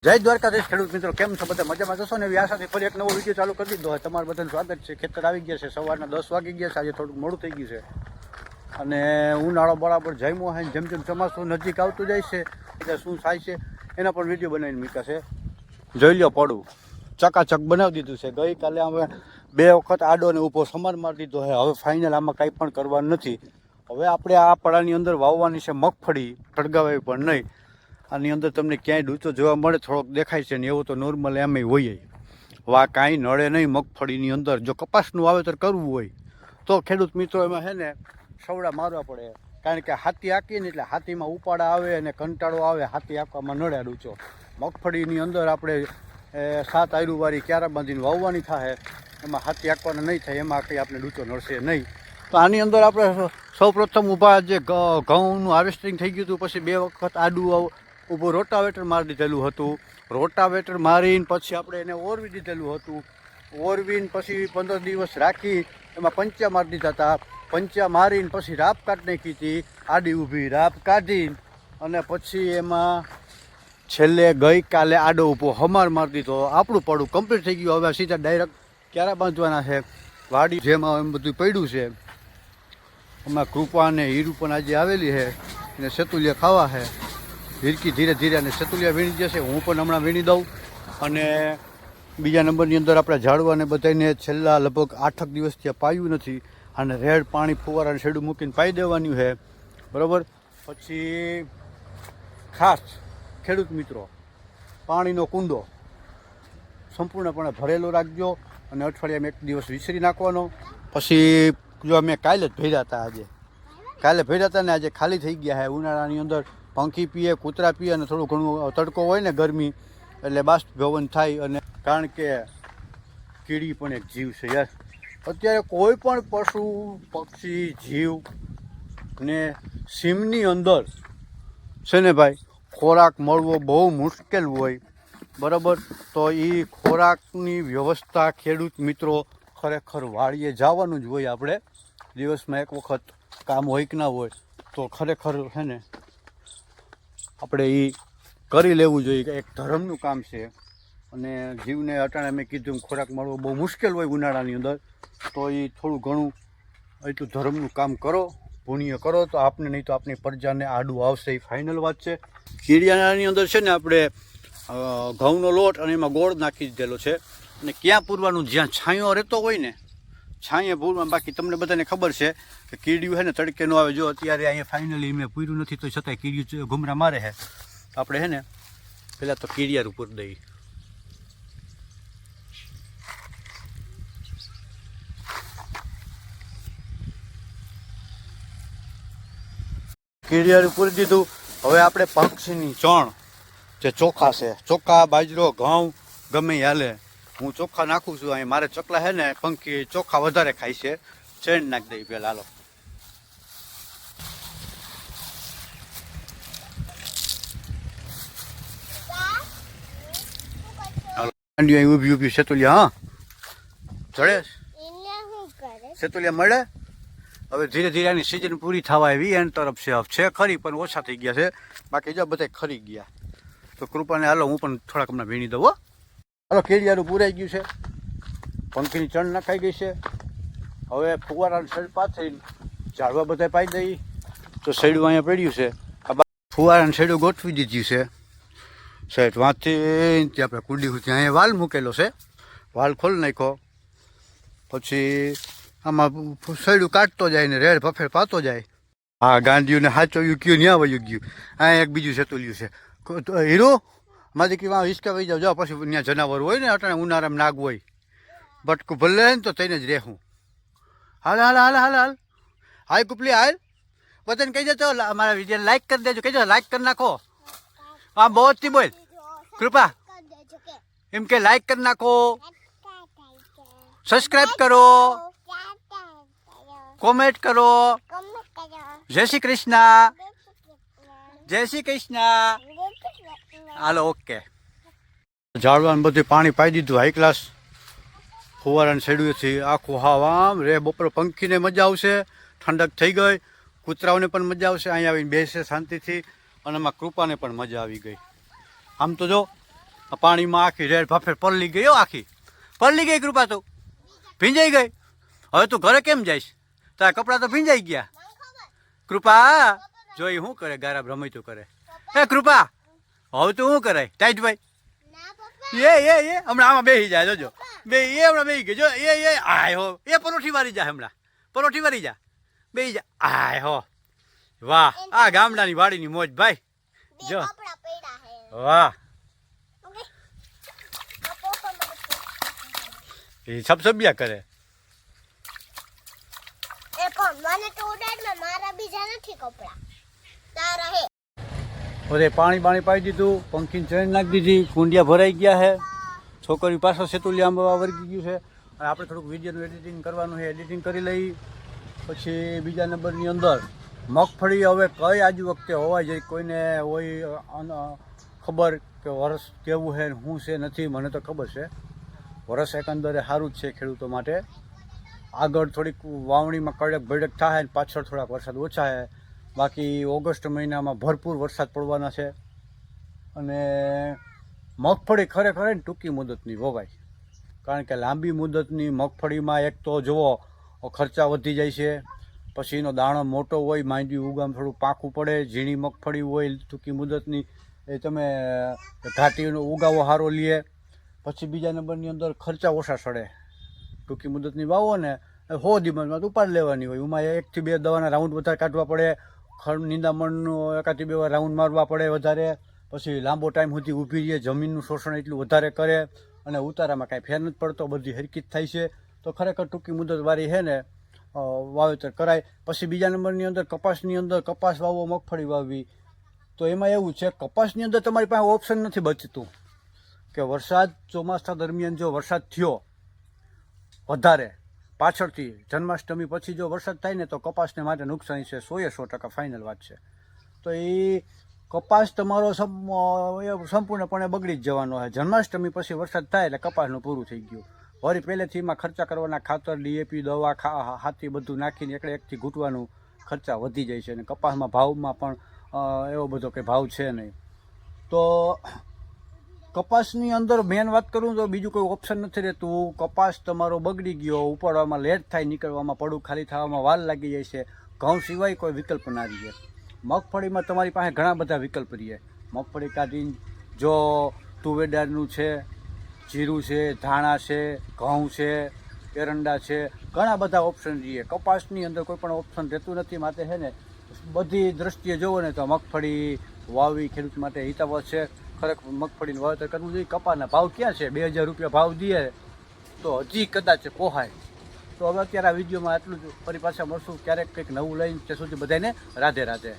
જય દ્વારકાધીશ ખેડૂત મિત્રો, કેમ છો બધા? મજામાં જશો ને? એવી આશાથી ફરી એક નવો વિડીયો ચાલુ કરી દીધો હોય. તમારું બધાનું સ્વાગત છે. ખેતર આવી ગયા છે, સવારના 10 વાગી ગયા છે. આજે થોડુંક મોડું થઈ ગયું છે અને ઉનાળો બરાબર જામ્યો હોય. જેમ જેમ ચોમાસું નજીક આવતું જાય છે એટલે શું થાય છે એના પણ વિડીયો બનાવીને મૂક્યા છે. જોઈ લો, પડું ચકાચક બનાવી દીધું છે. ગઈકાલે અમે 2 વખત આડો ને ઊભો સમાર મારી દીધો છે. હવે ફાઇનલ આમાં કંઈ પણ કરવાનું નથી. હવે આપણે આ પડાની અંદર વાવવાની છે મગફળી, ટળગાવાય પણ નહીં. આની અંદર તમને ક્યાંય ડૂચો જોવા મળે થોડોક દેખાય છે ને, એવું તો નોર્મલ એમ હોય. વા કાંઈ નડે નહીં મગફળીની અંદર. જો કપાસનું વાવેતર કરવું હોય તો ખેડૂત મિત્રો એમાં છે ને સવડા મારવા પડે, કારણ કે હાથી હાંકીએ ને એટલે હાથીમાં ઉપાડા આવે અને કંટાળો આવે. હાથી હાંકવામાં નડે ડૂચો. મગફળીની અંદર આપણે 7 આયરુવાળી ક્યારા બાંધીને વાવવાની થાય, એમાં હાથી હાંકવાના નહીં થાય, એમાં કંઈ આપણે ડૂચો નડશે નહીં. તો આની અંદર આપણે સૌપ્રથમ ઊભા જે ઘઉંનું હાર્વેસ્ટિંગ થઈ ગયું હતું, પછી 2 વખત આડું ઊભું રોટાવેટર મારી દીધેલું હતું. રોટાવેટર મારીને પછી આપણે એને ઓરવી દીધેલું હતું. ઓરવીને પછી 15 દિવસ રાખી એમાં પંચા મારી દીધા હતા. પંચા મારીને પછી રાપ કાઢી નાખી હતી, આડી ઊભી રાપ કાઢીને, અને પછી એમાં છેલ્લે ગઈકાલે આડો ઊભો હમાર મારી દીધો. આપણું પડું કમ્પ્લીટ થઈ ગયું. હવે સીધા ડાયરેક્ટ ક્યારા બાંધવાના છે. વાડી જેમાં એમ બધું પડ્યું છે. એમાં કૃપા અને હીરું પણ આજે આવેલી છે અને સેતુલિયા ખાવા છે. હિરકી ધીરે ધીરે અને સેતુલિયા વીણી જશે. હું પણ હમણાં વીણી દઉં. અને બીજા નંબરની અંદર આપણે ઝાડવાને બધાને છેલ્લા લગભગ 8 દિવસથી પાયું નથી, અને રેડ પાણી ફુવારાને શેડું મૂકીને પાઈ દેવાનું છે, બરાબર. પછી ખાસ ખેડૂત મિત્રો, પાણીનો કુંડો સંપૂર્ણપણે ભરેલો રાખજો અને અઠવાડિયામાં 1 દિવસ વિસરી નાખવાનો. પછી જો અમે કાલે જ ભર્યા હતા, કાલે ભર્યા હતા ને આજે ખાલી થઈ ગયા છે. ઉનાળાની અંદર પંખી પીએ, કૂતરા પીએ અને થોડું ઘણું તડકો હોય ને ગરમી એટલે બાષ્પીભવન થાય. અને કારણ કે કીડી પણ એક જીવ છે યાર. અત્યારે કોઈ પણ પશુ પક્ષી જીવ ને સીમની અંદર છે ને ભાઈ, ખોરાક મળવો બહુ મુશ્કેલ હોય, બરાબર. તો એ ખોરાકની વ્યવસ્થા ખેડૂત મિત્રો ખરેખર વાડીએ જવાનું જ હોય. આપણે દિવસમાં 1 વખત કામ હોય કે ના હોય તો ખરેખર છે ને આપણે એ કરી લેવું જોઈએ. એક ધર્મનું કામ છે અને જીવને અટાણે મેં કીધું ખોરાક મળવો બહુ મુશ્કેલ હોય ઉનાળાની અંદર, તો એ થોડું ઘણું એટલું ધર્મનું કામ કરો, પુણ્ય કરો તો આપને, નહીં તો આપણી પ્રજાને આડું આવશે. એ ફાઇનલ વાત છે. કીડિયાની અંદર છે ને આપણે ઘઉંનો લોટ અને એમાં ગોળ નાખી દીધેલો છે. અને ક્યાં પૂરવાનું? જ્યાં છાંયો રહેતો હોય ને, છાંયે પૂરવા. બાકી તમને બધાને ખબર છે કે કીડિયું છે ને તડકે ન આવે. જો અત્યારે અહીંયા ફાઇનલી મેં પૂર્યું નથી તો છતાંય કીડિયું ઘૂમરા મારે છે. આપણે છે ને પહેલાં તો કીડિયારું પૂરી દઈએ. કીડિયારું પૂરી દીધું. હવે આપણે પક્ષીની ચણ જે ચોખા છે, ચોખા, બાજરો, ઘઉં ગમે હાલે. હું ચોખા નાખું છું અહીં. મારે ચકલા છે ને પંખી ચોખા વધારે ખાય છે. ચેણ નાખી દઈ પહેલાં. હાલો અહીં ઊભી ઊભી સેતુલિયા. હા ચડે સેતુલિયા મળે. હવે ધીરે ધીરે એની સિઝન પૂરી થવા આવી એની તરફ છે ખરી, પણ ઓછા થઈ ગયા છે. બાકી જો બધા ખરી ગયા. તો કૃપાને હાલો હું પણ થોડાક હમણાં વીણી દઉં. હાલો કેડિયાનું પૂરાઈ ગયું છે, પંખીની ચણ નખાઈ ગઈ છે. હવે ફુવારાનું શેડ પાથરીને ઝાડવા બધા પાઈ દઈ. તો શેડું અહીંયા પડ્યું છે. આ ફુવારાનું શેડું ગોઠવી દીધું છે સાહેબ. વાંચી આપણે કુંડી સુધી અહીંયા વાલ મૂકેલો છે. વાલ ખોલી નાખ્યો પછી આમાં શેડું કાઢતો જાય ને રેડ ભફેર પાતો જાય. હા ગાંધીઓને હાચોયું ગયું, ન્યા વયું ગયું. અહીંયા એક બીજું સેતુલ્યું છે. હીરો મારી દીકરી હિંચકા વહી જાવ. પછી ત્યાં જનાવર હોય ને અટાણે ઉનાળામાં નાગ હોય, બટકું ભલે ને તો થઈને જ રહેવું. હાલ હાલ હાલ હાલ હાલ હાય કુપલી હાલ. બધાને કહી દેજો અમારા વિડીયોને લાઈક કરી દેજો. કહેજો લાઈક કરી નાખો. હા બહુ જ બોલ કૃપા એમ કે લાઈક કરી નાખો, સબસ્ક્રાઈબ કરો, કોમેન્ટ કરો. જય શ્રી કૃષ્ણ, જય શ્રી કૃષ્ણ. Hello okay. ઝાડવાનું બધું પાણી પાઈ દીધું હાઈ ક્લાસ. ફુવારાને છેડ્યુંથી આખું હાવ આમ રે. બપોરે પંખીને મજા આવશે, ઠંડક થઈ ગઈ. કૂતરાઓને પણ મજા આવશે, અહીંયા આવીને બેસે શાંતિથી. અને એમાં કૃપાને પણ મજા આવી ગઈ. આમ તો જો આ પાણીમાં આખી રેડ ભાફેર પલળી ગઈ હો, આખી પલળી ગઈ કૃપા. તો ભીંજાઈ ગઈ. હવે તું ઘરે કેમ જઈશ? તારા કપડાં તો ભીંજાઈ ગયા. કૃપા જોઈ શું કરે, ગારા ભ્રમિતું કરે. હે કૃપા, હવે તું શું કરે ટાઈટ ભાઈ? એ હમણાં આમાં બેસી જાય, જોજો બે એ હમણાં બેસી ગઈ. જો એ આય હો, એ પરોઠી વારી જાય, હમણાં પરોઠી વારી જા, બેસી જા. આય હો, વાહ, આ ગામડાની વાડીની મોજ ભાઈ. જો વાહ, એ સબસબિયા કરે. બધે પાણી પાઈ દીધું, પંખીને ચણ નાખી દીધી, કુંડિયા ભરાઈ ગયા છે. છોકરી પાછળ સેતુલી આંબા વર્ગી ગયું છે. અને આપણે થોડુંક વિડીયોનું એડિટિંગ કરવાનું છે, એડિટિંગ કરી લઈ. પછી બીજા નંબરની અંદર મગફળી હવે કઈ આજ વખતે હોવા જોઈએ, કોઈને હોય ખબર કે વરસ કેવું છે શું છે નથી. મને તો ખબર છે વરસ એકંદરે સારું જ છે ખેડૂતો માટે. આગળ થોડીક વાવણીમાં કડક ભડક થાય ને પાછળ થોડાક વરસાદ ઓછા છે. બાકી ઓગસ્ટ મહિનામાં ભરપૂર વરસાદ પડવાના છે. અને મગફળી ખરેખર ને ટૂંકી મુદતની વવાય, કારણ કે લાંબી મુદતની મગફળીમાં એક તો જુઓ ખર્ચા વધી જાય છે. પછી એનો દાણો મોટો હોય, માંડવી ઉગામ થોડું પાકું પડે. ઝીણી મગફળી હોય ટૂંકી મુદતની, એ તમે ઘાટીનો ઉગાવો સારો લે. પછી બીજા નંબરની અંદર ખર્ચા ઓછા સડે. ટૂંકી મુદતની વાવો ને 100 દિવસમાં ઉપાડ લેવાની હોય. એમાં 1 થી 2 દવાના રાઉન્ડ વધારે કાઢવા પડે. નિંદામણનું 1 થી 2 વાર રાઉન્ડ મારવા પડે વધારે. પછી લાંબો ટાઈમ સુધી ઊભી રહીએ, જમીનનું શોષણ એટલું વધારે કરે. અને ઉતારામાં કાંઈ ફેર નથી પડતો, બધી હરકત થાય છે. તો ખરેખર ટૂંકી મુદતવાળી છે ને વાવેતર કરાય. પછી બીજા નંબરની અંદર કપાસની અંદર કપાસ વાવવો, મગફળી વાવવી. તો એમાં એવું છે, કપાસની અંદર તમારી પાસે ઓપ્શન નથી બચતું કે વરસાદ ચોમાસા દરમિયાન જો વરસાદ થયો વધારે પાછળથી જન્માષ્ટમી પછી જો વરસાદ થાય ને તો કપાસને માટે નુકસાની છે. 100% ફાઇનલ વાત છે. તો એ કપાસ તમારો સંપૂર્ણપણે બગડી જ જવાનો છે. જન્માષ્ટમી પછી વરસાદ થાય એટલે કપાસનું પૂરું થઈ ગયું. વળી પહેલેથી એમાં ખર્ચા કરવાના, ખાતર ડીએપી દવા હાથી બધું નાખીને એકથી ઘૂંટવાનું ખર્ચા વધી જાય છે. અને કપાસમાં ભાવમાં પણ એવો બધો કંઈ ભાવ છે નહીં. તો કપાસની અંદર મેન વાત કરું તો બીજું કોઈ ઓપ્શન નથી રહેતું. કપાસ તમારો બગડી ગયો, ઉપાડવામાં લેટ થાય, નીકળવામાં પડું ખાલી થવામાં વાર લાગી જાય છે. ઘઉં સિવાય કોઈ વિકલ્પ ના રહીએ. મગફળીમાં તમારી પાસે ઘણા બધા વિકલ્પ રહીએ. મગફળી કાઢીને જો તુવેરદાળનું છે, જીરું છે, ધાણા છે, ઘઉં છે, એરંડા છે, ઘણા બધા ઓપ્શન રહીએ. કપાસની અંદર કોઈ પણ ઓપ્શન રહેતું નથી. માટે છે ને બધી દ્રષ્ટિએ જોવો ને તો મગફળી વાવવી ખેડૂત માટે હિતાવહ છે. ખરેખર મગફળીનું વાવેતર કરવું જોઈએ. કપાસના ભાવ ક્યાં છે? 2000 રૂપિયા ભાવ દઈએ તો હજી કદાચ પોહાય. તો હવે અત્યારે આ વિડીયોમાં આટલું જ. ફરી પાછા મળશું ક્યારેક કંઈક નવું લઈને. ત્યાં સુધી બધાને રાધે રાધે.